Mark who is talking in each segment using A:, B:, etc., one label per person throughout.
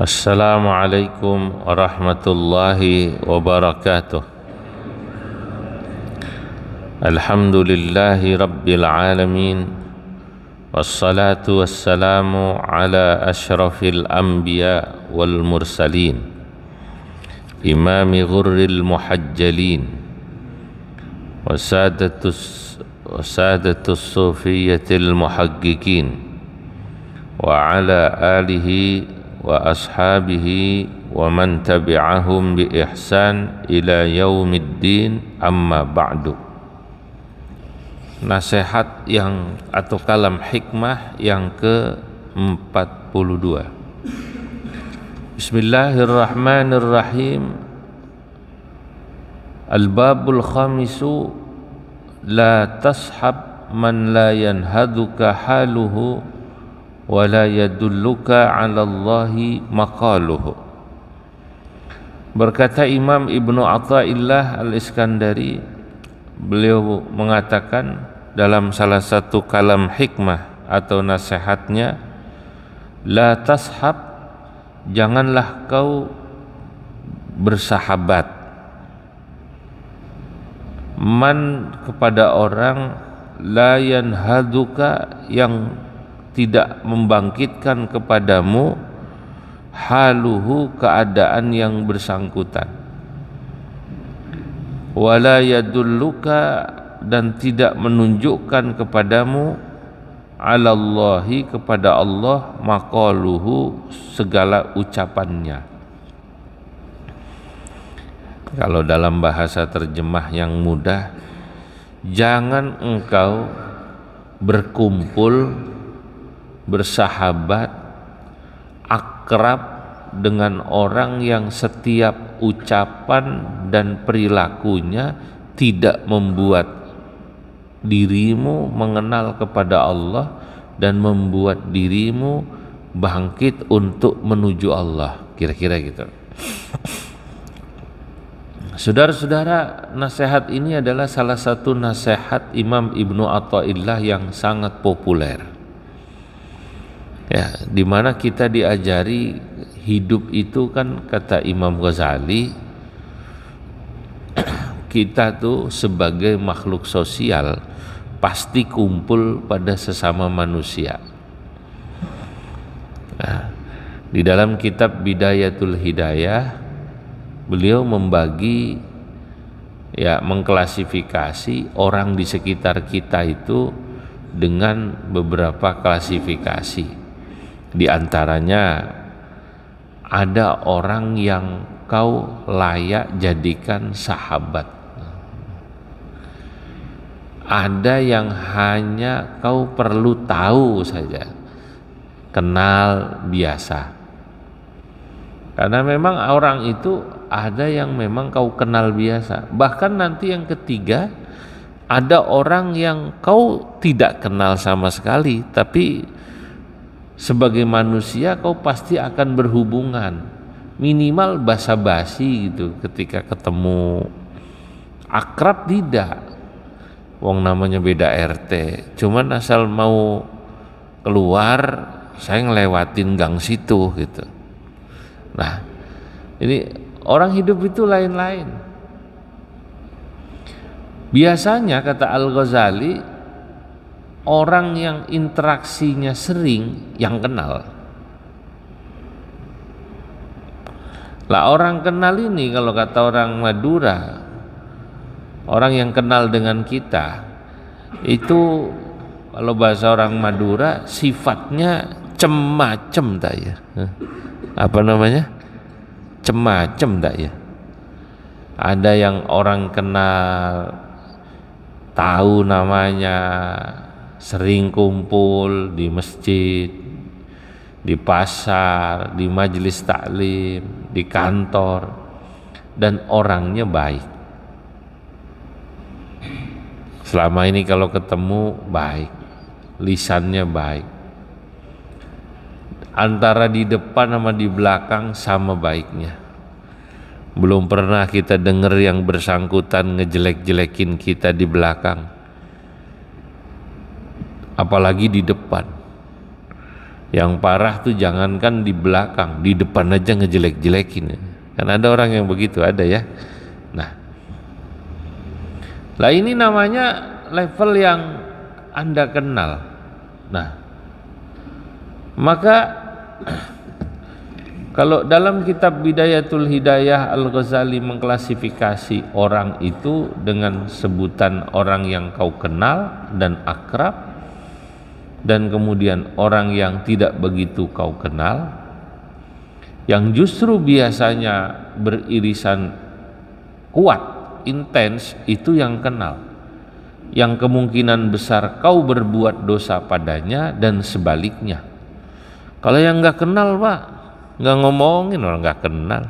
A: Assalamualaikum warahmatullahi wabarakatuh. Alhamdulillahi rabbil alamin. Wassalatu wassalamu ala ashrafil anbiya wal mursalin, imami ghurril muhajjalin, wasadatus sufiyatil muhaqqiqin, wa ala alihi wa ashabihi wa man tabi'ahum bi ihsan ila yaumiddin, amma ba'du. Nasihat yang atau kalam hikmah yang ke-42. Bismillahirrahmanirrahim. Al-babul khamisu, la tashab man la yanhaduka haluhu wa la yadulluka 'ala Allahi maqaluhu. Berkata Imam Ibnu Athaillah Al-Iskandari, beliau mengatakan dalam salah satu kalam hikmah atau nasihatnya, la tashab, janganlah kau bersahabat, man, kepada orang, la yanhaduka, yang tidak membangkitkan kepadamu, haluhu, keadaan yang bersangkutan, wala yadulluka, dan tidak menunjukkan kepadamu, alallahi, kepada Allah, maqaluhu, segala ucapannya. Kalau dalam bahasa terjemah yang mudah, jangan engkau berkumpul, bersahabat, akrab dengan orang yang setiap ucapan dan perilakunya tidak membuat dirimu mengenal kepada Allah dan membuat dirimu bangkit untuk menuju Allah, kira-kira gitu. Saudara-saudara, nasihat ini adalah salah satu nasihat Imam Ibnu Athaillah yang sangat populer. Ya, di mana kita diajari hidup itu kan, kata Imam Ghazali, kita tuh sebagai makhluk sosial pasti kumpul pada sesama manusia. Nah, di dalam kitab Bidayatul Hidayah, beliau membagi, ya, mengklasifikasi orang di sekitar kita itu dengan beberapa klasifikasi. Di antaranya ada orang yang kau layak jadikan sahabat, ada yang hanya kau perlu tahu saja, kenal biasa. Karena memang orang itu ada yang memang kau kenal biasa. Bahkan nanti yang ketiga, ada orang yang kau tidak kenal sama sekali, tapi sebagai manusia kau pasti akan berhubungan, minimal basa-basi gitu ketika ketemu. Akrab tidak, wong namanya beda RT, cuman asal mau keluar saya ngelewatin gang situ gitu. Nah, ini orang hidup itu lain-lain. Biasanya, kata Al-Ghazali, orang yang interaksinya sering yang kenal. Lah, orang kenal ini kalau kata orang Madura, orang yang kenal dengan kita itu, kalau bahasa orang Madura, sifatnya cemacem tak ya? Apa namanya? Cemacem tak ya? Ada yang orang kenal, tahu namanya, sering kumpul di masjid, di pasar, di majelis taklim, di kantor, dan orangnya baik. Selama ini kalau ketemu baik, lisannya baik, antara di depan sama di belakang sama baiknya. Belum pernah kita dengar yang bersangkutan ngejelek-jelekin kita di belakang, apalagi di depan. Yang parah tuh jangankan di belakang, di depan aja ngejelek-jelekin. Kan ada orang yang begitu, ada ya. Nah, lah ini namanya level yang Anda kenal. Nah, maka kalau dalam kitab Bidayatul Hidayah Al-Ghazali mengklasifikasi orang itu dengan sebutan orang yang kau kenal dan akrab, dan kemudian orang yang tidak begitu kau kenal, yang justru biasanya beririsan kuat, intens, itu yang kenal, yang kemungkinan besar kau berbuat dosa padanya dan sebaliknya. Kalau yang nggak kenal Pak, nggak ngomongin, orang nggak kenal.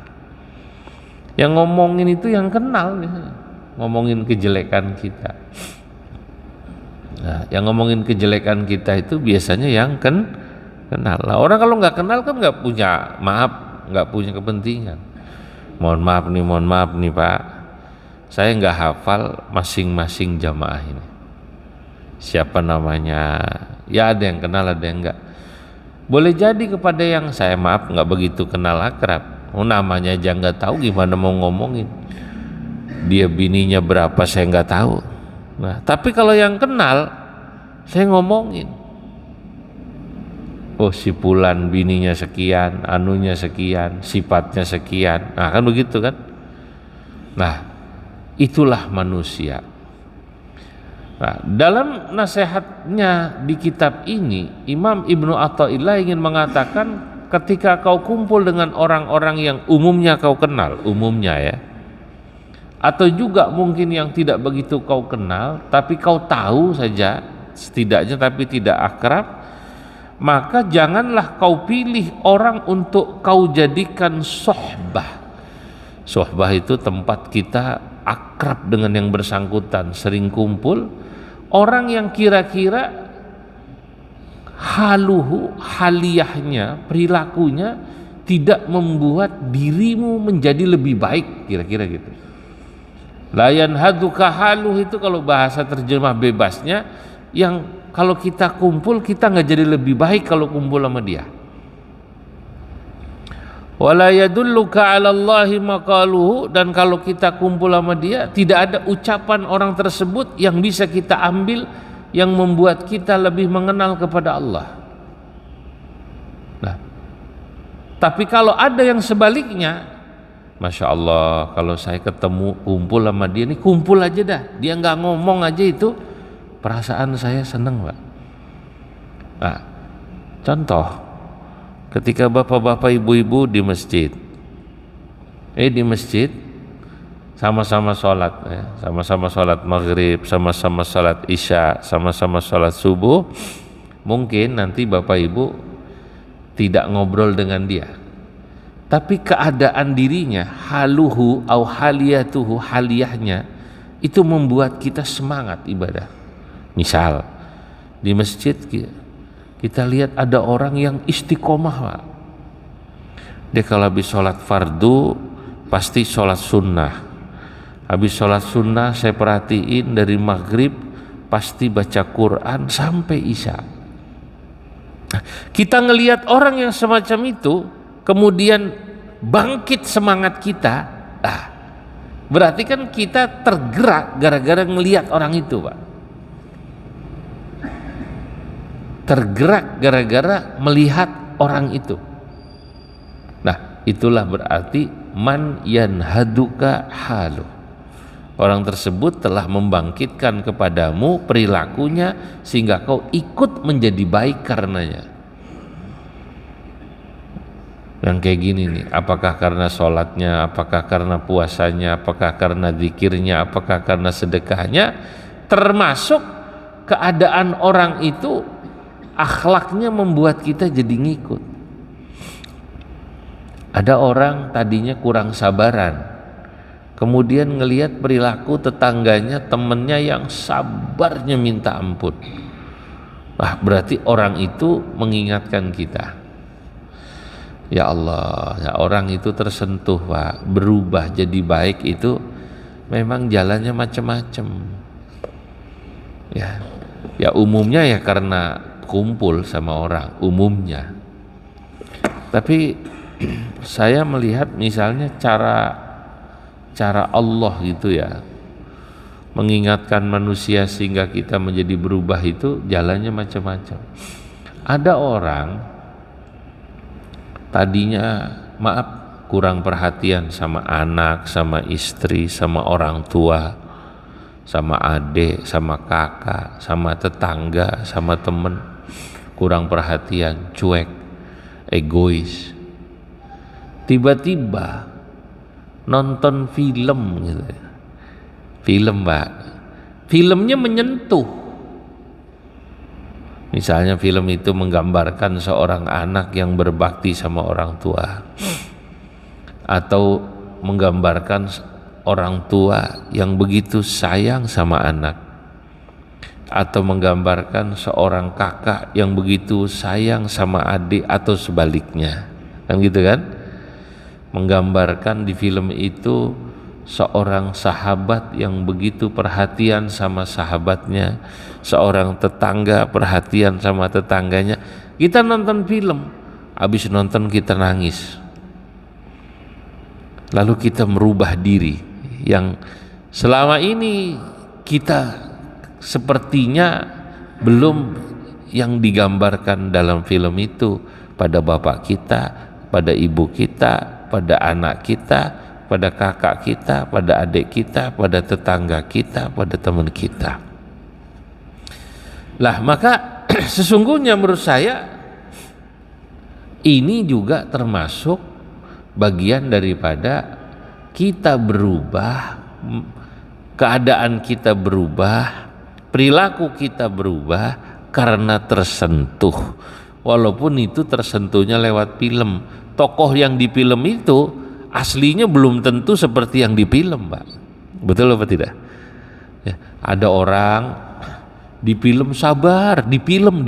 A: Yang ngomongin itu yang kenal, ngomongin kejelekan kita. Nah, yang ngomongin kejelekan kita itu biasanya yang kenal. Lah, orang kalau nggak kenal kan nggak punya nggak punya kepentingan. Mohon maaf nih Pak, saya nggak hafal masing-masing jamaah ini. Siapa namanya? Ya ada yang kenal, ada yang enggak. Boleh jadi kepada yang saya nggak begitu kenal akrab, namanya aja nggak tahu, gimana mau ngomongin. Dia bininya berapa saya nggak tahu. Nah, tapi kalau yang kenal, saya ngomongin. Oh, si Fulan bininya sekian, anunya sekian, sifatnya sekian. Nah, kan begitu kan? Nah, itulah manusia. Nah, dalam nasihatnya di kitab ini, Imam Ibnu Athaillah ingin mengatakan, ketika kau kumpul dengan orang-orang yang umumnya kau kenal, umumnya ya, atau juga mungkin yang tidak begitu kau kenal, tapi kau tahu saja setidaknya tapi tidak akrab, maka janganlah kau pilih orang untuk kau jadikan sohbah. Sohbah itu tempat kita akrab dengan yang bersangkutan, sering kumpul, orang yang kira-kira haluhu, haliyahnya, perilakunya tidak membuat dirimu menjadi lebih baik, kira-kira gitu. Layan haduka haluh itu kalau bahasa terjemah bebasnya, yang kalau kita kumpul kita nggak jadi lebih baik kalau kumpul sama dia. Wala yadulluka 'ala Allahi maqaluhu, dan kalau kita kumpul sama dia tidak ada ucapan orang tersebut yang bisa kita ambil yang membuat kita lebih mengenal kepada Allah. Nah, tapi kalau ada yang sebaliknya, Masya Allah, kalau saya ketemu kumpul sama dia, ini kumpul aja dah, dia nggak ngomong aja itu perasaan saya seneng Pak. Nah, contoh, ketika bapak-bapak ibu-ibu di masjid, sama-sama sholat ya, sama-sama sholat maghrib, sama-sama sholat isya, sama-sama sholat subuh, mungkin nanti bapak ibu tidak ngobrol dengan dia, tapi keadaan dirinya, haluhu au haliyatuhu, haliyahnya itu membuat kita semangat ibadah. Misal di masjid kita lihat ada orang yang istiqomah Pak. Dia kalau habis sholat fardu pasti sholat sunnah, habis sholat sunnah saya perhatiin dari maghrib pasti baca Quran sampai isya. Kita ngelihat orang yang semacam itu, kemudian bangkit semangat kita, berarti kan kita tergerak gara-gara ngelihat orang itu Pak. Tergerak gara-gara melihat orang itu. Nah, itulah berarti man yanhaduka halu. Orang tersebut telah membangkitkan kepadamu perilakunya sehingga kau ikut menjadi baik karenanya. Yang kayak gini nih, apakah karena sholatnya, apakah karena puasanya, apakah karena zikirnya, apakah karena sedekahnya, termasuk keadaan orang itu akhlaknya membuat kita jadi ngikut. Ada orang tadinya kurang sabaran, kemudian ngelihat perilaku tetangganya, temennya yang sabarnya minta ampun. Berarti orang itu mengingatkan kita, ya Allah, ya orang itu tersentuh Pak, berubah jadi baik itu memang jalannya macam-macam. Ya umumnya ya karena kumpul sama orang umumnya. Tapi saya melihat misalnya cara Allah gitu ya, mengingatkan manusia sehingga kita menjadi berubah, itu jalannya macam-macam. Ada orang tadinya kurang perhatian sama anak, sama istri, sama orang tua, sama adik, sama kakak, sama tetangga, sama temen, kurang perhatian, cuek, egois. Tiba-tiba nonton film gitu ya. Film, Mbak. Filmnya menyentuh. Misalnya film itu menggambarkan seorang anak yang berbakti sama orang tua, atau menggambarkan orang tua yang begitu sayang sama anak, atau menggambarkan seorang kakak yang begitu sayang sama adik, atau sebaliknya, kan gitu kan? Menggambarkan di film itu seorang sahabat yang begitu perhatian sama sahabatnya, seorang tetangga perhatian sama tetangganya. Kita nonton film, habis nonton kita nangis, lalu kita merubah diri yang selama ini kita sepertinya belum yang digambarkan dalam film itu pada bapak kita, pada ibu kita, pada anak kita, pada kakak kita, pada adik kita, pada tetangga kita, pada teman kita. Lah, maka sesungguhnya menurut saya ini juga termasuk bagian daripada kita berubah, keadaan kita berubah, perilaku kita berubah karena tersentuh. Walaupun itu tersentuhnya lewat film. Tokoh yang di film itu aslinya belum tentu seperti yang di film, Pak. Betul apa tidak? Ya, ada orang di film sabar, di film.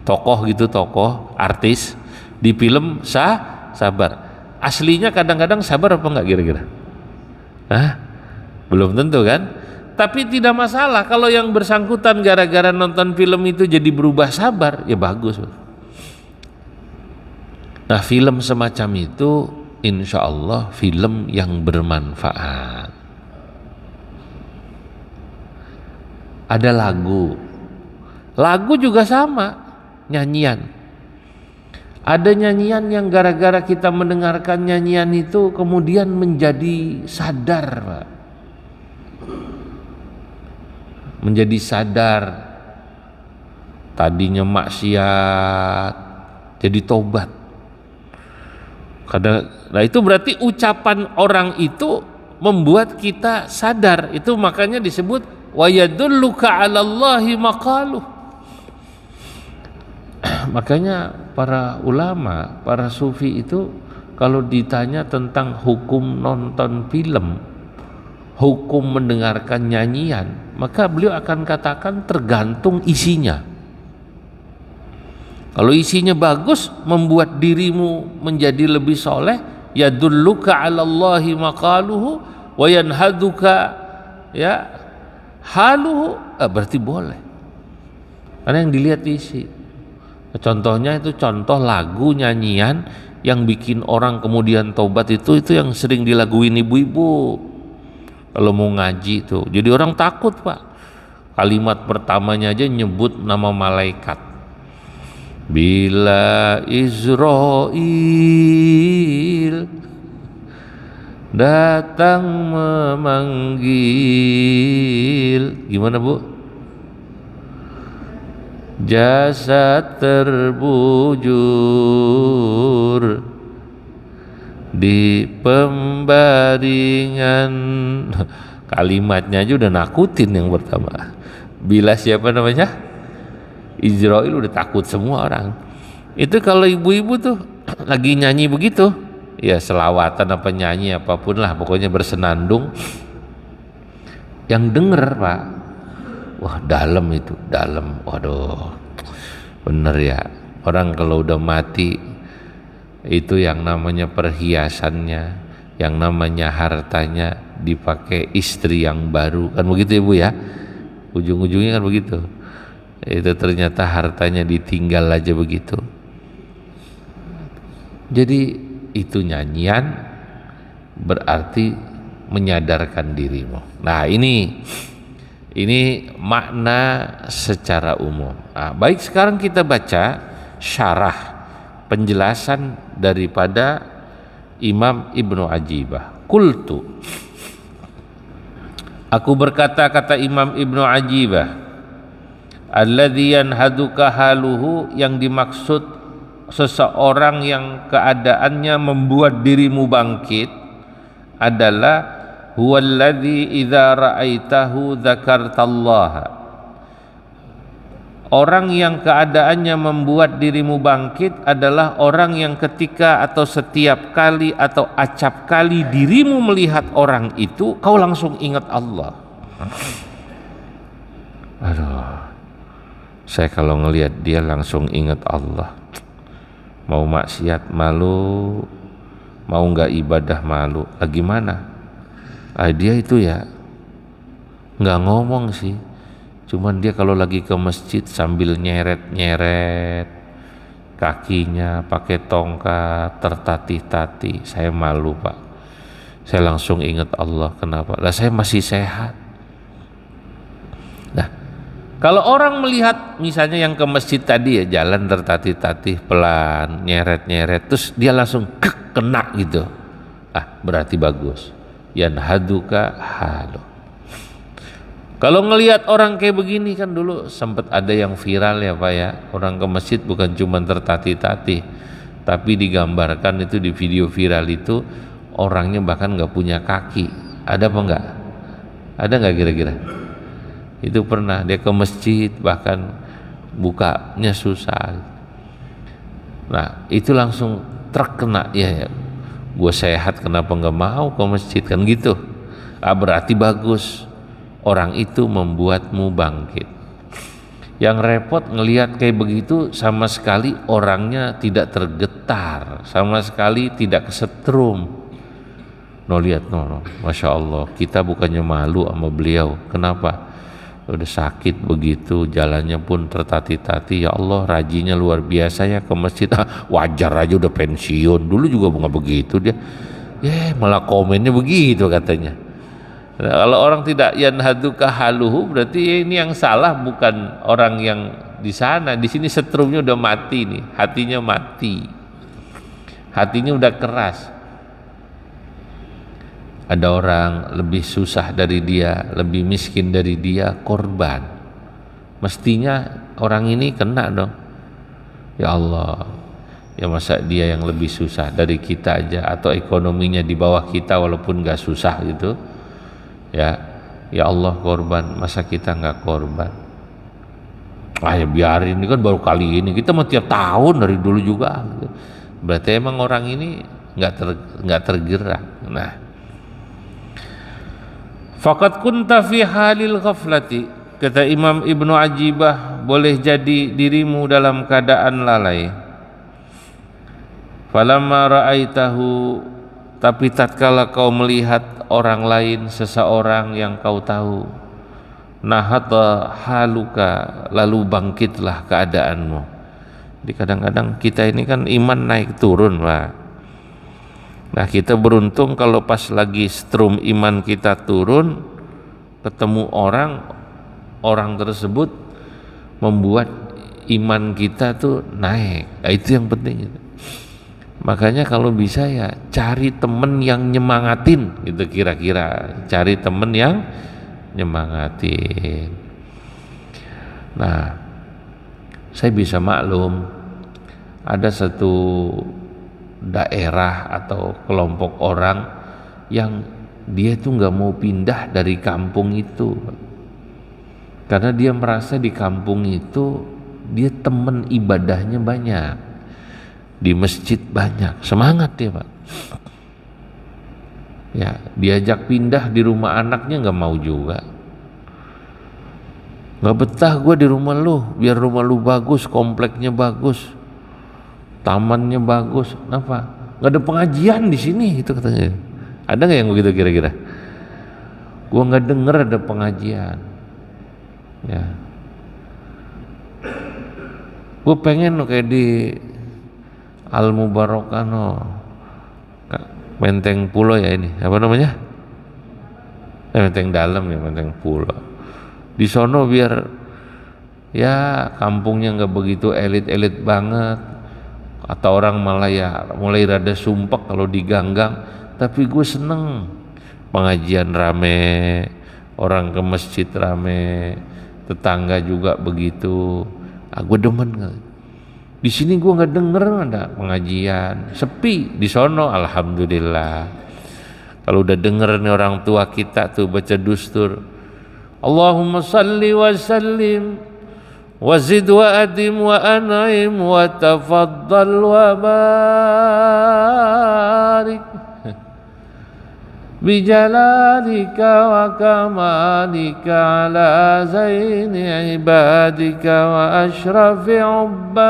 A: Tokoh gitu, tokoh, artis di film sabar. Aslinya kadang-kadang sabar apa enggak kira-kira? Hah? Belum tentu kan? Tapi tidak masalah kalau yang bersangkutan gara-gara nonton film itu jadi berubah sabar, ya bagus. Nah, film semacam itu insya Allah film yang bermanfaat. Ada lagu juga sama, nyanyian. Ada nyanyian yang gara-gara kita mendengarkan nyanyian itu kemudian menjadi sadar, Pak. Menjadi sadar, tadinya maksiat jadi tobat. Nah, itu berarti ucapan orang itu membuat kita sadar. Itu makanya disebut wa yadulluka 'alallahi maqaluh. Makanya para ulama, para sufi itu kalau ditanya tentang hukum nonton film, hukum mendengarkan nyanyian, maka beliau akan katakan tergantung isinya. Kalau isinya bagus, membuat dirimu menjadi lebih soleh, yadulluka 'alallahi maqaluhu wa yanhaduka ya haluhu, berarti boleh. Karena yang dilihat isi. Contohnya itu contoh lagu nyanyian yang bikin orang kemudian tobat itu yang sering dilaguin ibu-ibu kalau mau ngaji itu. Jadi orang takut, Pak. Kalimat pertamanya aja nyebut nama malaikat. Bila Israil datang memanggil, gimana Bu? Jasad terbujur di pembaringan. Kalimatnya aja udah nakutin yang pertama. Bila siapa namanya? Israil, udah takut semua orang. Itu kalau ibu-ibu tuh lagi nyanyi begitu, ya selawatan apa nyanyi apapun lah, pokoknya bersenandung, yang denger, Pak, wah dalam itu, dalam. Waduh, bener ya, orang kalau udah mati itu yang namanya perhiasannya, yang namanya hartanya dipakai istri yang baru, kan begitu Ibu ya, ujung-ujungnya kan begitu. itu ternyata hartanya ditinggal aja begitu. Jadi itu nyanyian berarti menyadarkan dirimu. Nah ini makna secara umum. Nah, baik, sekarang kita baca syarah penjelasan daripada Imam Ibnu Ajibah. Qultu, aku berkata, kata Imam Ibnu Ajibah, alladzi yanhaduka haluhu, yang dimaksud seseorang yang keadaannya membuat dirimu bangkit adalah huwallazi idza ra'aitahu dzakartallaha. Orang yang keadaannya membuat dirimu bangkit adalah orang yang ketika atau setiap kali atau acap kali dirimu melihat orang itu, kau langsung ingat Allah. Aduh, saya kalau ngelihat dia langsung ingat Allah. Mau maksiat malu, mau nggak ibadah malu. Lagi mana? Dia itu ya nggak ngomong sih, cuman dia kalau lagi ke masjid sambil nyeret-nyeret kakinya pakai tongkat, tertatih-tatih, saya malu Pak. Saya langsung ingat Allah. Kenapa? Lah saya masih sehat. Nah, kalau orang melihat misalnya yang ke masjid tadi ya jalan tertatih-tatih pelan, nyeret-nyeret, terus dia langsung kena gitu, berarti bagus. Yanhaduka halu. Kalau ngelihat orang kayak begini, kan dulu sempat ada yang viral ya Pak ya, orang ke masjid bukan cuma tertatih-tatih, tapi digambarkan itu di video viral itu orangnya bahkan nggak punya kaki. Ada apa enggak? Ada nggak kira-kira? Itu pernah dia ke masjid bahkan bukanya susah. Nah itu langsung terkena ya, gue sehat kenapa nggak mau ke masjid, kan gitu. Berarti bagus, orang itu membuatmu bangkit. Yang repot ngelihat kayak begitu sama sekali orangnya tidak tergetar, sama sekali tidak kesetrum. Lihat Masya Allah, kita bukannya malu sama beliau. Kenapa? Udah sakit begitu, jalannya pun tertatih-tatih. Ya Allah, rajinnya luar biasa ya ke masjid. Wajar aja udah pensiun, dulu juga nggak begitu dia. Malah komennya begitu katanya. Nah, kalau orang tidak yanhaduka haluhu, berarti ini yang salah bukan orang yang di sana. Di sini setrumnya udah mati nih, hatinya mati, hatinya udah keras. Ada orang lebih susah dari dia, lebih miskin dari dia, korban. Mestinya orang ini kena dong. Ya Allah, ya masa dia yang lebih susah dari kita aja, atau ekonominya di bawah kita walaupun gak susah gitu. Ya Allah, korban, masa kita gak korban? Ya biarin, ini kan baru kali ini, kita mau tiap tahun dari dulu juga. Berarti emang orang ini gak tergerak. Nah, faqad kunta fi halil ghaflati, kata Imam Ibnu Ajibah, boleh jadi dirimu dalam keadaan lalai. Falamma ra'aitahu, tapi tatkala kau melihat orang lain, seseorang yang kau tahu, nahata haluka, lalu bangkitlah keadaanmu. Jadi kadang-kadang kita ini kan iman naik turun Pak. Nah kita beruntung kalau pas lagi strum iman kita turun, ketemu orang tersebut membuat iman kita tuh naik. Nah, itu yang penting. Makanya kalau bisa ya cari temen yang nyemangatin gitu, kira-kira cari temen yang nyemangatin. Nah saya bisa maklum ada satu daerah atau kelompok orang yang dia tuh nggak mau pindah dari kampung itu karena dia merasa di kampung itu dia temen ibadahnya banyak, di masjid banyak, semangat dia Pak. Ya diajak pindah di rumah anaknya nggak mau juga. Nggak betah gue di rumah lu, biar rumah lu bagus, kompleknya bagus, tamannya bagus. Kenapa? Nggak ada pengajian di sini, itu katanya. Ada nggak yang begitu kira-kira? Gua nggak denger ada pengajian. Ya. Gue pengen kayak di Al Mubarakah Menteng Pulo ya ini, apa namanya? Menteng Dalam ya, Menteng Pulo. Di sono biar ya kampungnya nggak begitu elit-elit banget, atau orang malah ya mulai rada sumpek kalau diganggang. Tapi gue seneng pengajian rame, orang ke masjid rame, tetangga juga begitu. Gue demen. Di sini gue nggak denger ada pengajian, sepi. Di sono alhamdulillah. Kalau udah denger nih orang tua kita tuh baca dustur, Allahumma salli wa sallim wa zid wa adim wa an'im wa tafaddal wa barik bijalalika wa kamalika ala zaini ibadika wa ashrafi ubbadik.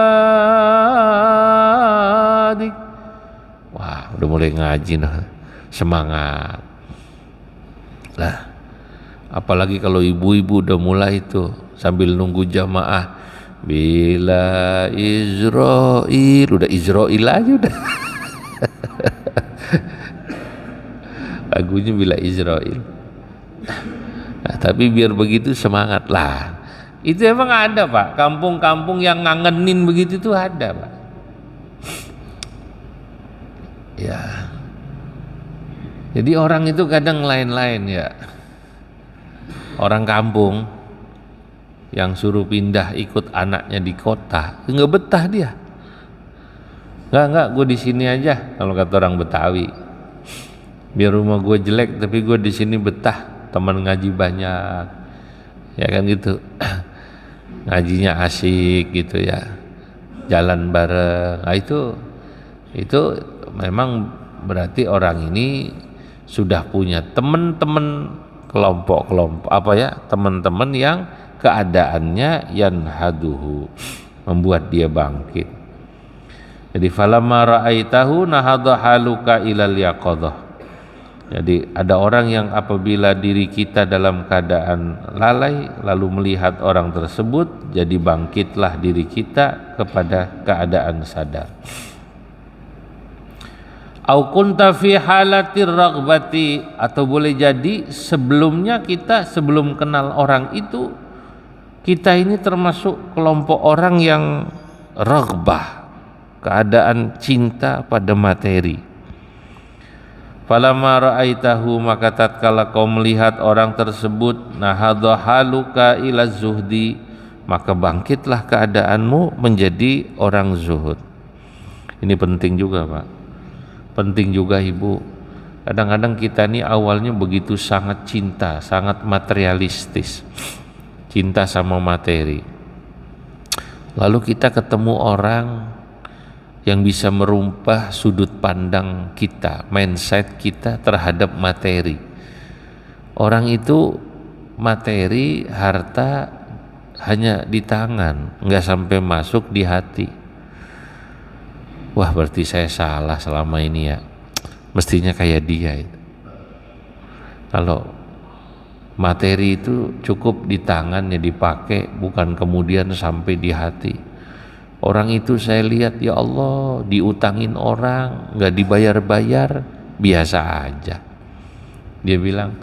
A: Wah, udah mulai ngaji nah, semangat lah. Apalagi kalau ibu-ibu udah mulai tuh sambil nunggu jamaah, bila Israil, udah Israil aja udah. Lagunya bila Israil. Nah, tapi biar begitu semangat lah. Itu emang ada Pak, kampung-kampung yang ngangenin begitu tuh ada Pak. Ya. Jadi orang itu kadang lain-lain ya. Orang kampung yang suruh pindah ikut anaknya di kota, nggak betah dia. Nggak, gue di sini aja kalau kata orang Betawi. Biar rumah gue jelek tapi gue di sini betah, teman ngaji banyak, ya kan gitu. Ngajinya asik gitu ya, jalan bareng. Nah, itu memang berarti orang ini sudah punya teman-teman, kelompok-kelompok apa ya, teman-teman yang keadaannya yanhaduhu, membuat dia bangkit. Jadi falamma ra'aitahu nahadha haluka ilal yaqadhah. Jadi ada orang yang apabila diri kita dalam keadaan lalai lalu melihat orang tersebut, jadi bangkitlah diri kita kepada keadaan sadar. Au kunta fi halatir raghbati, atau boleh jadi sebelumnya kita sebelum kenal orang itu kita ini termasuk kelompok orang yang raghbah, keadaan cinta pada materi. Falamma ra'aitahu, maka tatkala kau melihat orang tersebut, nahadha haluka ila zuhdi, maka bangkitlah keadaanmu menjadi orang zuhud. Ini penting juga Pak, penting juga Ibu. Kadang-kadang kita ini awalnya begitu sangat cinta, sangat materialistis, cinta sama materi. Lalu kita ketemu orang yang bisa merubah sudut pandang kita, mindset kita terhadap materi. Orang itu materi, harta hanya di tangan, nggak sampai masuk di hati. Wah, berarti saya salah selama ini ya. Mestinya kayak dia itu. Kalau materi itu cukup di tangan ya dipakai, bukan kemudian sampai di hati. Orang itu saya lihat ya Allah diutangin orang, nggak dibayar-bayar, biasa aja. Dia bilang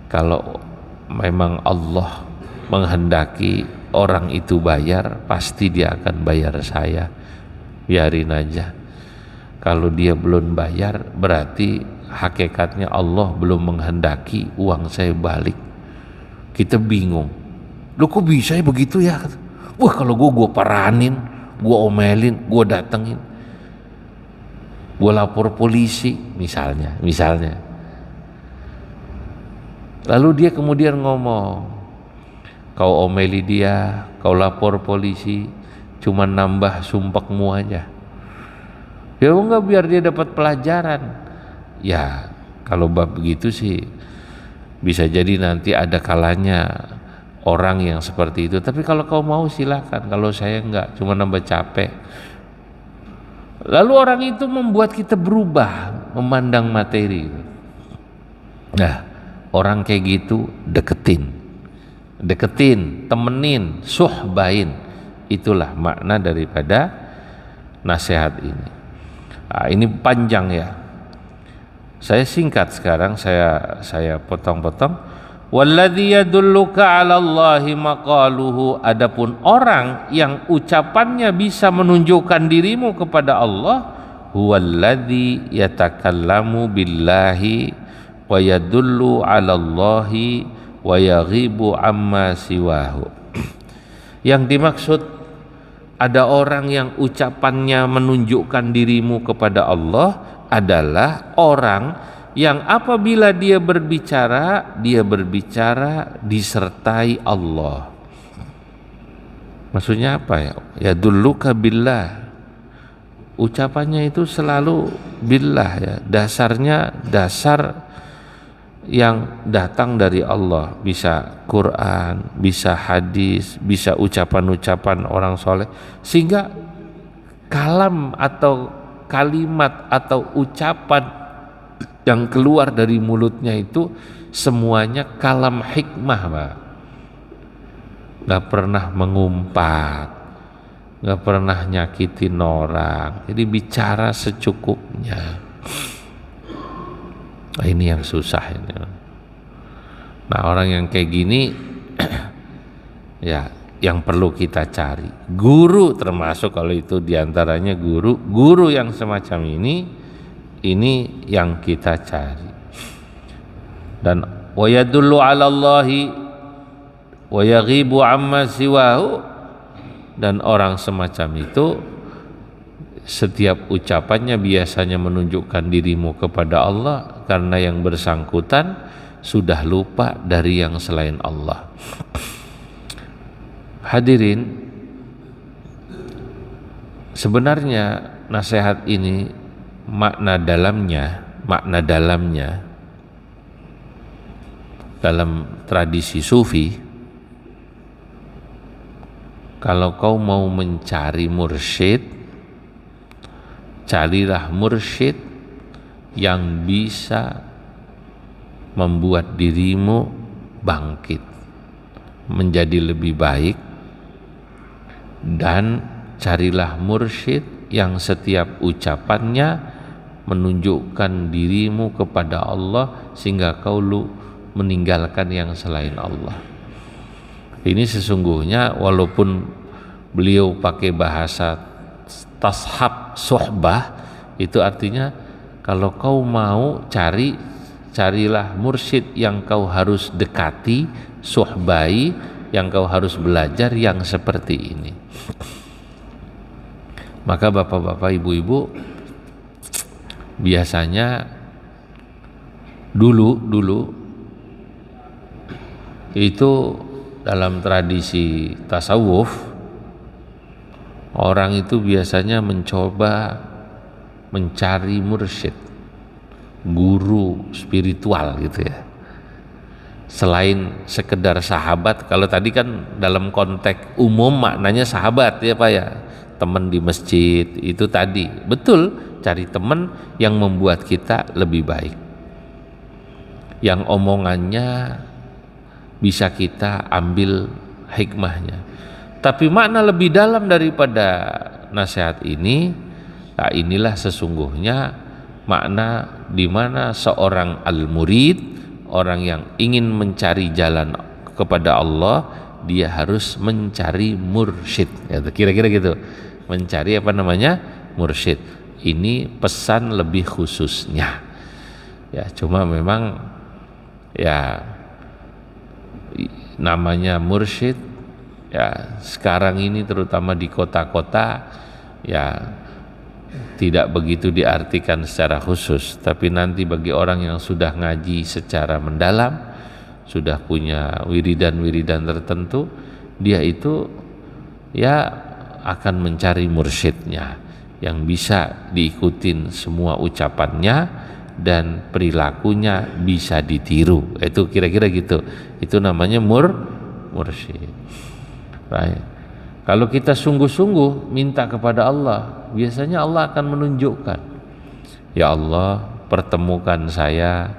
A: kalau memang Allah menghendaki orang itu bayar, pasti dia akan bayar saya. Biarin aja. Kalau dia belum bayar, berarti hakikatnya Allah belum menghendaki uang saya balik. Kita bingung. Loh kok bisa ya begitu ya? Wah, kalau gue paranin, gue omelin, gue datengin, gue lapor polisi misalnya. Lalu dia kemudian ngomong, kau omeli dia, kau lapor polisi, cuma nambah sumpekmu aja. Ya enggak, biar dia dapat pelajaran. Ya kalau bab begitu sih bisa jadi nanti ada kalanya orang yang seperti itu. Tapi kalau kau mau silakan, kalau saya enggak, cuma nambah capek. Lalu orang itu membuat kita berubah memandang materi. Nah, orang kayak gitu deketin, temenin, suhbain, Itulah makna daripada nasihat ini. Ini panjang ya. Saya singkat sekarang, saya potong-potong. Walladzi yadulluka 'ala Allahi maqaluhu, adapun orang yang ucapannya bisa menunjukkan dirimu kepada Allah, huwallazi yatakallamu billahi wa yadullu 'ala Allahi wa yaghibu amma siwahu. Yang dimaksud ada orang yang ucapannya menunjukkan dirimu kepada Allah adalah orang yang apabila dia berbicara disertai Allah. Maksudnya apa ya? Ya dulluka billah. Ucapannya itu selalu billah ya. Dasarnya dasar yang datang dari Allah. Bisa Quran, bisa hadis, bisa ucapan-ucapan orang soleh. Sehingga kalam atau kalimat atau ucapan yang keluar dari mulutnya itu semuanya kalam hikmah, Pak. Gak pernah mengumpat, gak pernah nyakitin orang. Jadi bicara secukupnya. Nah, ini yang susah ini. Nah, orang yang kayak gini ya yang perlu kita cari. Guru termasuk, kalau itu diantaranya guru yang semacam ini yang kita cari. Dan wa yadullu 'ala Allahi wa yaghibu amma siwahu, dan orang semacam itu setiap ucapannya biasanya menunjukkan dirimu kepada Allah karena yang bersangkutan sudah lupa dari yang selain Allah. Hadirin, sebenarnya nasihat ini makna dalamnya dalam tradisi sufi, kalau kau mau mencari mursyid, carilah mursyid yang bisa membuat dirimu bangkit menjadi lebih baik, dan carilah mursyid yang setiap ucapannya menunjukkan dirimu kepada Allah sehingga kau meninggalkan yang selain Allah. Ini sesungguhnya walaupun beliau pakai bahasa tashab suhbah, itu artinya kalau kau mau carilah mursyid yang kau harus dekati, suhbai, yang kau harus belajar yang seperti ini. Maka bapak-bapak, ibu-ibu, biasanya dulu itu dalam tradisi tasawuf, orang itu biasanya mencoba mencari mursyid, guru spiritual gitu ya. Selain sekedar sahabat, kalau tadi kan dalam konteks umum maknanya sahabat ya Pak ya, teman di masjid itu tadi, betul, cari teman yang membuat kita lebih baik, yang omongannya bisa kita ambil hikmahnya. Tapi makna lebih dalam daripada nasihat ini, nah inilah sesungguhnya makna di mana seorang al-murid, orang yang ingin mencari jalan kepada Allah, dia harus mencari mursyid. Ya, kira-kira gitu. Mencari mursyid. Ini pesan lebih khususnya. Ya, cuma memang ya namanya mursyid ya sekarang ini terutama di kota-kota ya tidak begitu diartikan secara khusus, tapi nanti bagi orang yang sudah ngaji secara mendalam, sudah punya wiridan-wiridan tertentu, dia itu ya akan mencari mursyidnya yang bisa diikutin semua ucapannya dan perilakunya bisa ditiru. Itu kira-kira gitu. Itu namanya mursyid. Right. Kalau kita sungguh-sungguh minta kepada Allah, biasanya Allah akan menunjukkan, ya Allah, pertemukan saya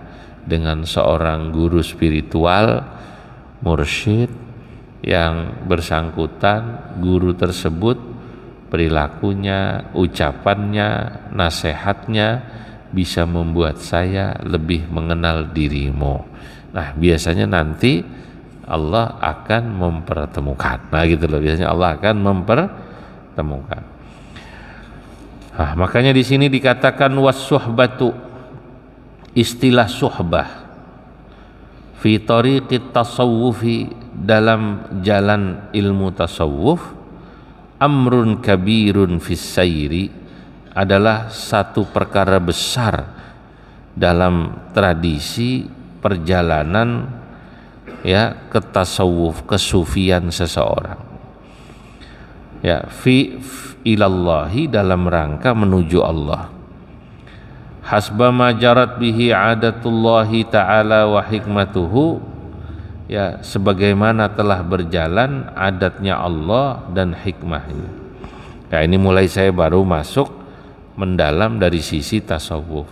A: dengan seorang guru spiritual, mursyid, yang bersangkutan, guru tersebut, perilakunya, ucapannya, nasihatnya bisa membuat saya lebih mengenal dirimu. Nah, biasanya nanti Allah akan mempertemukan. Nah, gitu loh, biasanya Allah akan mempertemukan. Nah, makanya di sini dikatakan was-suhbatu, istilah suhbah fi tariqit tasawufi, dalam jalan ilmu tasawuf, amrun kabirun fis sayri, adalah satu perkara besar dalam tradisi perjalanan ya ke tasawuf, kesufian seseorang. Ya, fi ilallahi, dalam rangka menuju Allah. Hasba ma jarat bihi adatullahi ta'ala wa hikmatuhu, ya sebagaimana telah berjalan adatnya Allah dan hikmahnya. Ya, ini mulai saya baru masuk mendalam dari sisi tasawuf.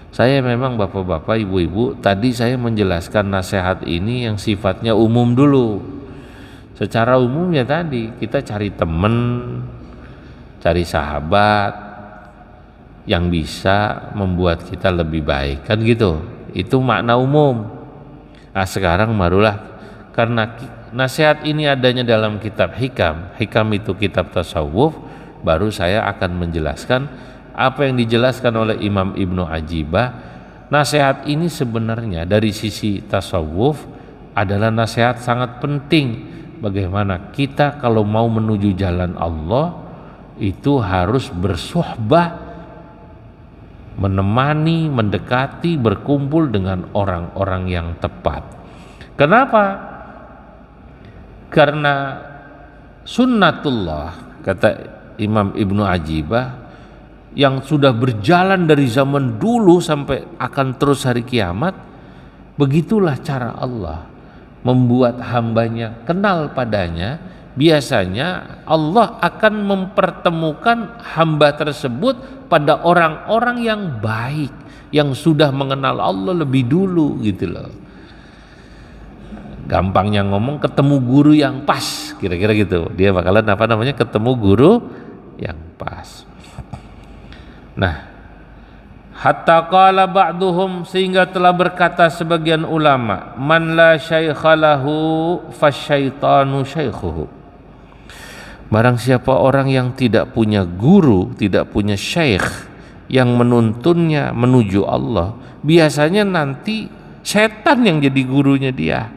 A: Saya memang bapak-bapak, ibu-ibu, tadi saya menjelaskan nasihat ini yang sifatnya umum dulu. Secara umum ya tadi kita cari teman, cari sahabat yang bisa membuat kita lebih baik, kan gitu. Itu makna umum. Nah, sekarang barulah karena nasihat ini adanya dalam kitab Hikam. Hikam itu kitab tasawuf, baru saya akan menjelaskan apa yang dijelaskan oleh Imam Ibnu Ajibah. Nasihat ini sebenarnya dari sisi tasawuf adalah nasihat sangat penting. Bagaimana kita kalau mau menuju jalan Allah itu harus bersuhbah, menemani, mendekati, berkumpul dengan orang-orang yang tepat. Kenapa? Karena sunnatullah, kata Imam Ibnu Ajibah, yang sudah berjalan dari zaman dulu sampai akan terus hari kiamat, begitulah cara Allah membuat hambanya kenal padanya. Biasanya Allah akan mempertemukan hamba tersebut pada orang-orang yang baik, yang sudah mengenal Allah lebih dulu, gitu loh. Gampangnya ngomong, ketemu guru yang pas, kira-kira gitu. Dia bakalan ketemu guru yang pas. Nah, hatta qala ba'duhum, sehingga telah berkata sebagian ulama, man la syaikha lahu fasyaitanu syaikhuhu. Barang siapa orang yang tidak punya guru, tidak punya syekh yang menuntunnya menuju Allah, biasanya nanti setan yang jadi gurunya dia.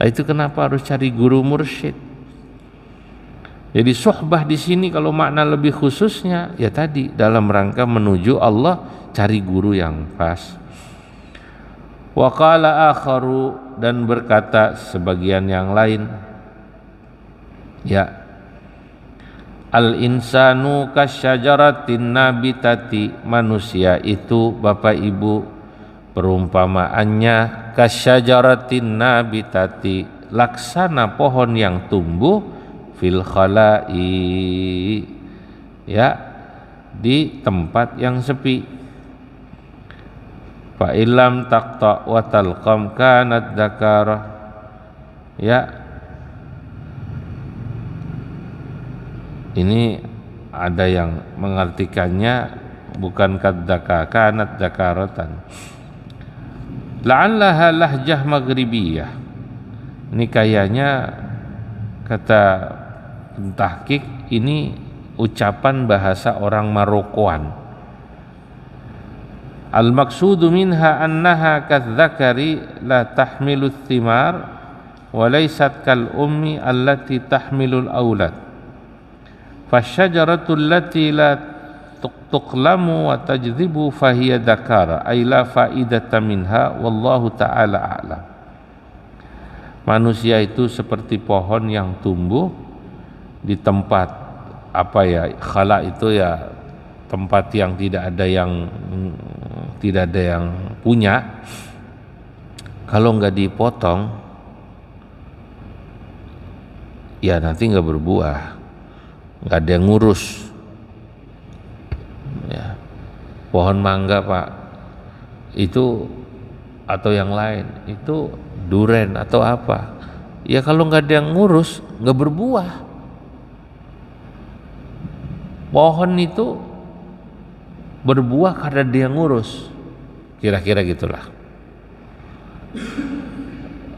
A: Nah, itu kenapa harus cari guru mursyid. Jadi suhbah di sini kalau makna lebih khususnya ya tadi dalam rangka menuju Allah, cari guru yang pas. Wa qala akharu, dan berkata sebagian yang lain, ya, al insanu kasyajaratin nabitati, manusia itu Bapak Ibu perumpamaannya kasyajaratin nabitati, laksana pohon yang tumbuh fil khalai, ya di tempat yang sepi. Fa illam taqta wa talqam kanat dzakara, ya ini ada yang mengartikannya bukan kadzaka, kanat dzakaratan, la'allaha lahjah maghribiyah. Ini kayaknya kata pentahqiq ini ucapan bahasa orang Marokoan. Al maqsudu minha annaha kadzakari la tahmilu thimar wa laysat kal ummi allati tahmilul aulad. Fasyajaratu allati la tuqlamu wa tajdzibu fahiya dzakara ay la faidata minha wallahu ta'ala a'lam. Manusia itu seperti pohon yang tumbuh di tempat khala itu ya tempat yang tidak ada yang punya. Kalau nggak dipotong ya nanti nggak berbuah, nggak ada yang ngurus. Ya, pohon mangga Pak itu atau yang lain itu duren atau apa Ya kalau nggak ada yang ngurus, nggak berbuah. Pohon itu berbuah karena dia ngurus. Kira-kira gitulah.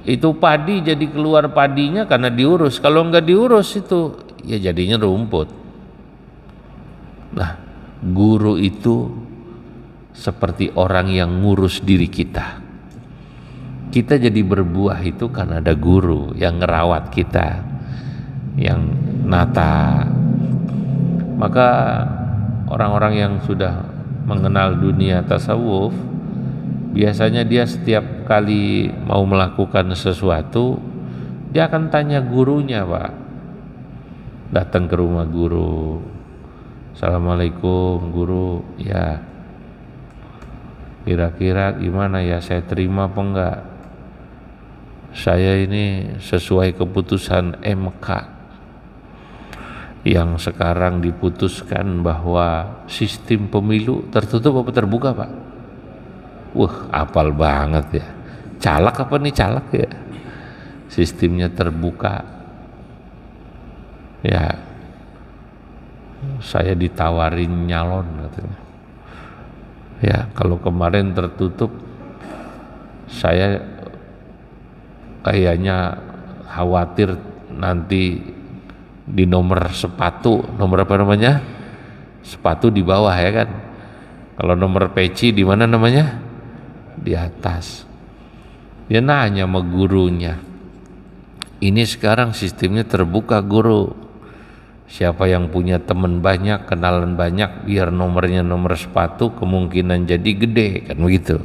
A: Itu padi jadi keluar padinya karena diurus. Kalau nggak diurus itu ya jadinya rumput. Nah, guru itu seperti orang yang ngurus diri kita. Kita jadi berbuah itu karena ada guru yang ngerawat kita, yang nata. Maka orang-orang yang sudah mengenal dunia tasawuf, biasanya dia setiap kali mau melakukan sesuatu, dia akan tanya gurunya, Pak. Datang ke rumah guru, Assalamualaikum guru, ya kira-kira gimana ya, saya terima apa enggak? Saya ini sesuai keputusan MK yang sekarang diputuskan bahwa sistem pemilu tertutup apa terbuka, Pak? Wah, apal banget ya. Calak apa nih calak ya? Sistemnya terbuka. Ya, saya ditawarin nyalon katanya. Ya, kalau kemarin tertutup, saya kayaknya khawatir nanti di nomor sepatu, nomor apa namanya? Sepatu di bawah ya kan. Kalau nomor peci di mana namanya? Di atas. Dia nanya sama gurunya, ini sekarang sistemnya terbuka guru, siapa yang punya teman banyak, kenalan banyak, biar nomornya nomor sepatu kemungkinan jadi gede, kan begitu.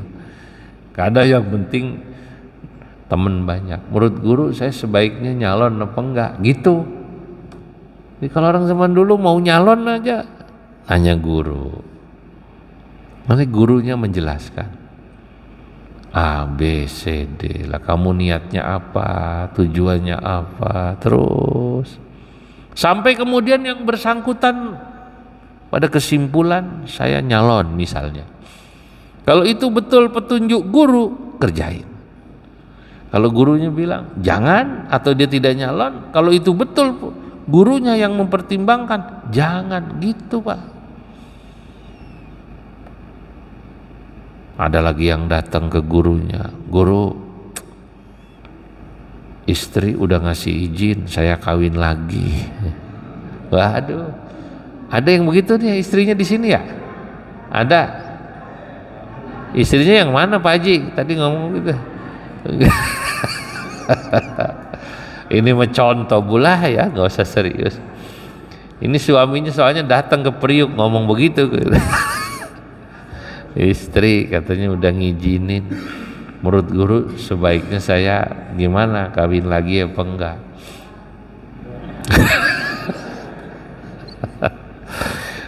A: Gak ada, yang penting teman banyak. Menurut guru saya sebaiknya nyalon apa enggak gitu. Jadi kalau orang zaman dulu mau nyalon aja nanya guru. Nanti gurunya menjelaskan A, B, C, D lah, kamu niatnya apa, tujuannya apa, terus sampai kemudian yang bersangkutan pada kesimpulan saya nyalon misalnya. Kalau itu betul petunjuk guru, kerjain. Kalau gurunya bilang jangan atau dia tidak nyalon, kalau itu betul gurunya yang mempertimbangkan, jangan gitu, Pak. Ada lagi yang datang ke gurunya, guru, istri udah ngasih izin saya kawin lagi. Waduh, ada yang begitu nih istrinya di sini ya? Ada. Istrinya yang mana Pak Haji? Tadi ngomong gitu. Ini mencontoh bulah ya, nggak usah serius. Ini suaminya soalnya datang ke Priuk ngomong begitu. Istri katanya udah ngizinin. Menurut guru sebaiknya saya gimana, kawin lagi apa enggak?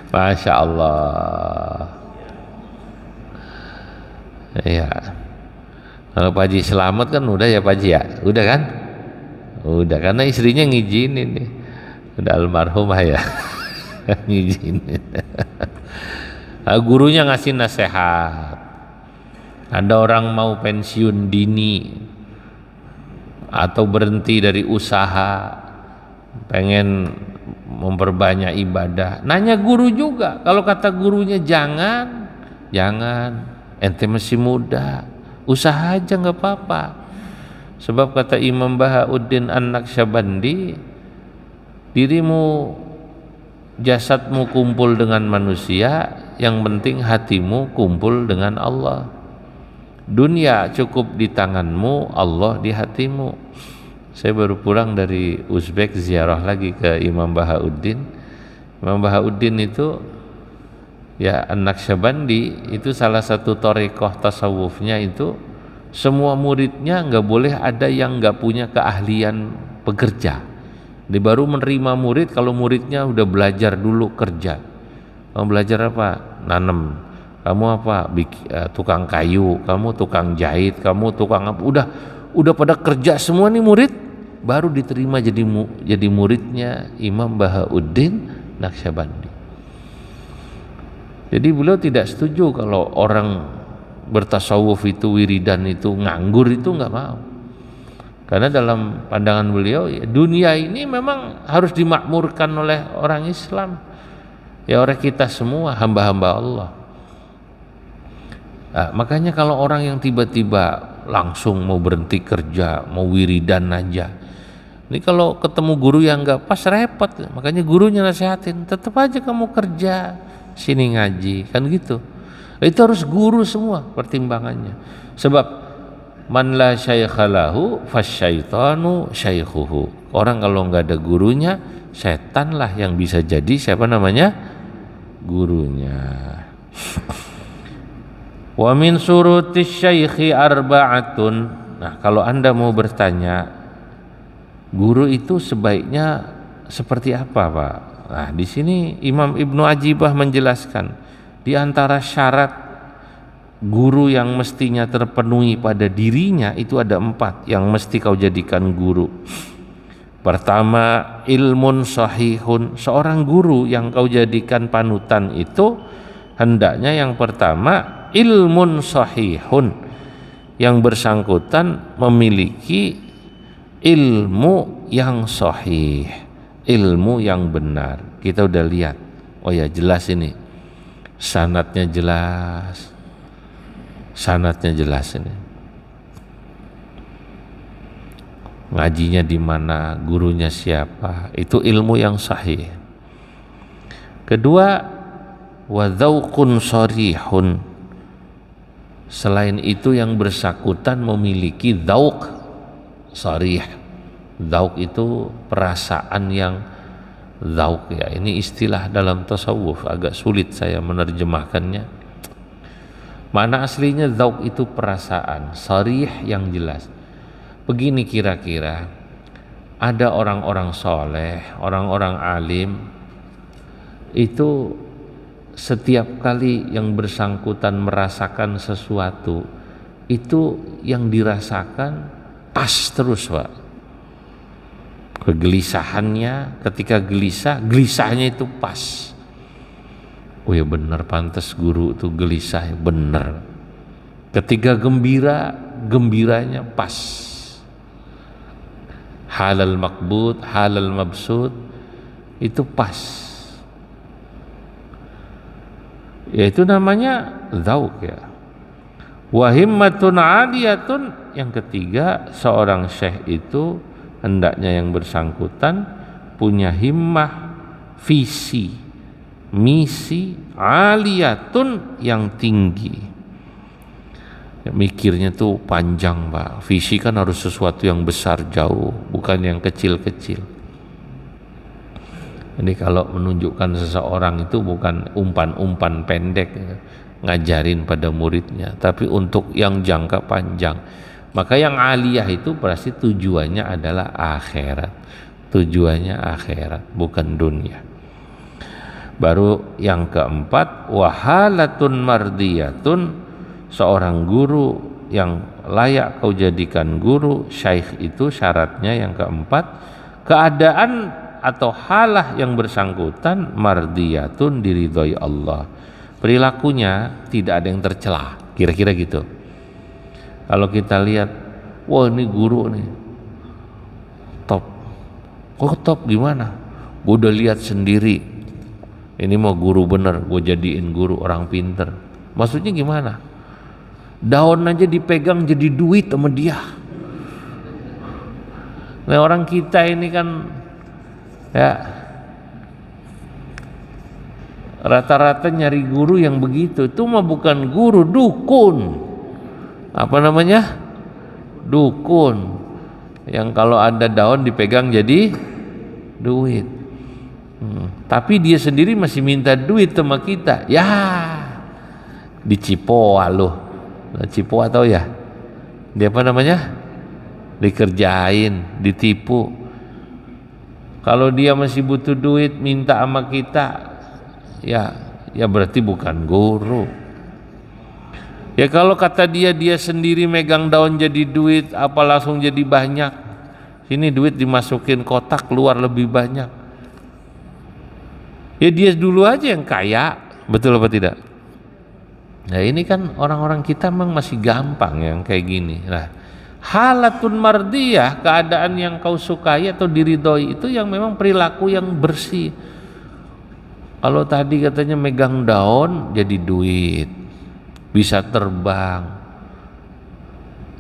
A: Masya Allah. Ya. Kalau Pak Haji selamat kan udah ya Pak Haji ya, udah kan? Udah, karena istrinya ngizinin nih. Udah almarhumah ya. Ngizinin. Gurunya ngasih nasihat. Ada orang mau pensiun dini atau berhenti dari usaha, pengen memperbanyak ibadah, nanya guru juga. Kalau kata gurunya jangan, ente masih muda, usaha aja nggak apa-apa. Sebab kata Imam Bahauddin An-Naqsyabandi, dirimu, jasadmu kumpul dengan manusia, yang penting hatimu kumpul dengan Allah. Dunia cukup di tanganmu, Allah di hatimu. Saya baru pulang dari Uzbek, ziarah lagi ke Imam Bahauddin. Imam Bahauddin itu ya An-Naqsyabandi, itu salah satu thariqah tasawufnya itu semua muridnya nggak boleh ada yang nggak punya keahlian pekerja. Dia baru menerima murid kalau muridnya udah belajar dulu kerja. Kamu belajar apa? Nanem. Kamu apa? Tukang kayu. Kamu tukang jahit. Kamu tukang apa? Udah pada kerja semua nih murid, baru diterima jadi muridnya Imam Bahauddin Naqsyabandi. Jadi beliau tidak setuju kalau orang bertasawuf itu wiridan itu nganggur, itu nggak mau. Karena dalam pandangan beliau ya, dunia ini memang harus dimakmurkan oleh orang Islam, ya oleh kita semua hamba-hamba Allah. Nah, makanya kalau orang yang tiba-tiba langsung mau berhenti kerja, mau wiridan aja, ini kalau ketemu guru yang nggak pas repot. Makanya gurunya nasihatin, tetap aja kamu kerja, sini ngaji, kan gitu. Itu harus guru semua pertimbangannya. Sebab man la syaikha lahu fasyaitanu syaikhuhu. Orang kalau nggak ada gurunya, setan lah yang bisa jadi siapa namanya? Gurunya. Wa min surutis syaikhi arba'atun. Nah, kalau Anda mau bertanya, guru itu sebaiknya seperti apa, Pak? Nah, di sini Imam Ibnu Ajibah menjelaskan di antara syarat guru yang mestinya terpenuhi pada dirinya itu ada 4 yang mesti kau jadikan guru. Pertama, ilmun sahihun. Seorang guru yang kau jadikan panutan itu hendaknya yang pertama ilmun sahihun, yang bersangkutan memiliki ilmu yang sahih, ilmu yang benar. Kita udah lihat, oh ya jelas ini sanadnya jelas, sanadnya jelas ini, ngajinya di mana, gurunya siapa, itu ilmu yang sahih. Kedua, wa dzauqun sharihun. Selain itu yang bersangkutan memiliki dzauq sharih. Dzauq itu perasaan yang dzauq ya. Ini istilah dalam tasawuf, agak sulit saya menerjemahkannya. Makna aslinya dzauq itu perasaan, sharih yang jelas. Begini kira-kira, ada orang-orang soleh, orang-orang alim itu setiap kali yang bersangkutan merasakan sesuatu itu yang dirasakan pas terus, Pak. Kegelisahannya, ketika gelisah, gelisahnya itu pas. Oh ya benar, pantas guru itu gelisah, benar. Ketika gembira, gembiranya pas. Halal maqbud, halal mabsud itu pas. Yaitu namanya dzauq ya. Wa himmatun 'aliyatun. Yang ketiga, seorang syekh itu hendaknya yang bersangkutan punya himmah, visi, misi 'aliyatun yang tinggi. Ya, mikirnya tuh panjang, Pak. Visi kan harus sesuatu yang besar jauh, bukan yang kecil-kecil. Jadi kalau menunjukkan seseorang itu bukan umpan-umpan pendek ngajarin pada muridnya, tapi untuk yang jangka panjang. Maka yang aliyah itu pasti tujuannya adalah akhirat. Tujuannya akhirat, bukan dunia. Baru yang keempat, wahalatun mardiyatun. Seorang guru yang layak kau jadikan guru, syaikh itu syaratnya yang keempat, keadaan atau halah yang bersangkutan mardiyatun, diridhoi Allah. Perilakunya tidak ada yang tercela, kira-kira gitu. Kalau kita lihat, wah ini guru nih top. Kok top gimana? Gue udah lihat sendiri, ini mau guru bener, gue jadiin guru, orang pinter. Maksudnya gimana? Daun aja dipegang jadi duit sama dia. Nah orang kita ini kan ya rata-rata nyari guru yang begitu. Itu mah bukan guru, dukun. Apa namanya? Dukun. Yang kalau ada daun dipegang jadi duit. Tapi dia sendiri masih minta duit sama kita. Ya, dicipoa loh. Cipoa tahu ya? Dia apa namanya? Dikerjain, ditipu. Kalau dia masih butuh duit minta sama kita, ya berarti bukan guru. Ya kalau kata dia sendiri megang daun jadi duit, apa langsung jadi banyak? Sini duit dimasukin kotak, keluar lebih banyak. Ya dia dulu aja yang kaya, betul apa tidak? Nah ini kan orang-orang kita memang masih gampang yang kayak gini. Nah Halatun mardiyah, keadaan yang kau sukai atau diridhoi itu yang memang perilaku yang bersih. Kalau tadi katanya megang daun jadi duit, bisa terbang,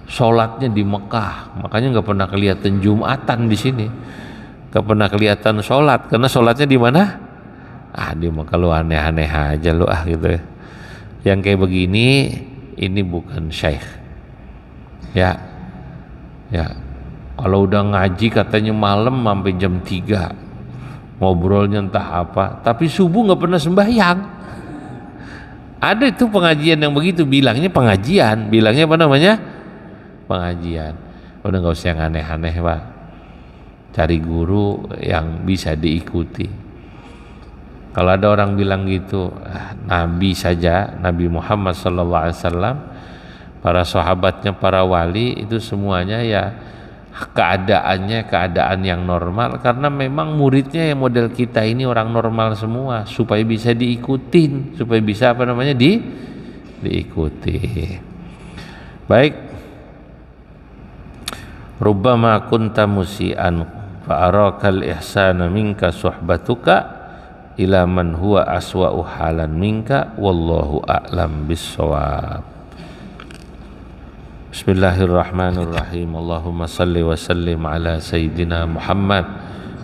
A: sholatnya di Mekah, makanya nggak pernah kelihatan Jumatan di sini, nggak pernah kelihatan sholat, karena sholatnya di mana? Di Mekah. Lu aneh-aneh aja lu gitu. Yang kayak begini ini bukan syekh. Ya. Kalau udah ngaji katanya malam sampai jam 3. Ngobrolnya entah apa, tapi subuh nggak pernah sembahyang. Ada itu pengajian yang begitu, bilangnya pengajian, bilangnya apa namanya? Pengajian. Udah nggak usah yang aneh-aneh, Pak. Cari guru yang bisa diikuti. Kalau ada orang bilang gitu, Nabi saja, Nabi Muhammad SAW, para sahabatnya, para wali itu semuanya ya keadaannya keadaan yang normal, karena memang muridnya yang model kita ini orang normal semua, supaya bisa diikutin, supaya bisa apa namanya diikuti. Baik, rubbama kunta musian fa arakal ihsana minka suhbatuka ila man huwa aswa'u halan minka wallahu a'lam bissawab. Bismillahirrahmanirrahim. Allahumma salli wa sallim ala sayyidina Muhammad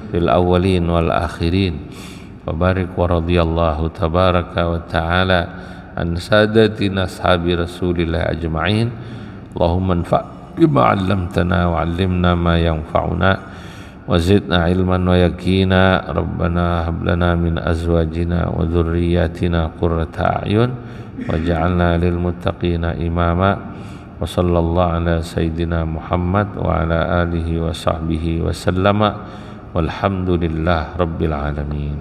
A: fil awwalin wal akhirin wa barik wa radiyallahu tabaraka wa ta'ala an sadatina ashabi rasulillah ajma'in. Allahumma anfa' bima 'allamtana wa 'allimna ma yanfa'una wa zidna ilman wa yaqina. Rabbana hab lana min azwajina wa dhurriyyatina qurrata a'yun waj'alna lil muttaqina imama. Wa sallallahu ala sayyidina Muhammad wa ala alihi wa sahbihi wa sallama walhamdulillah rabbil alamin.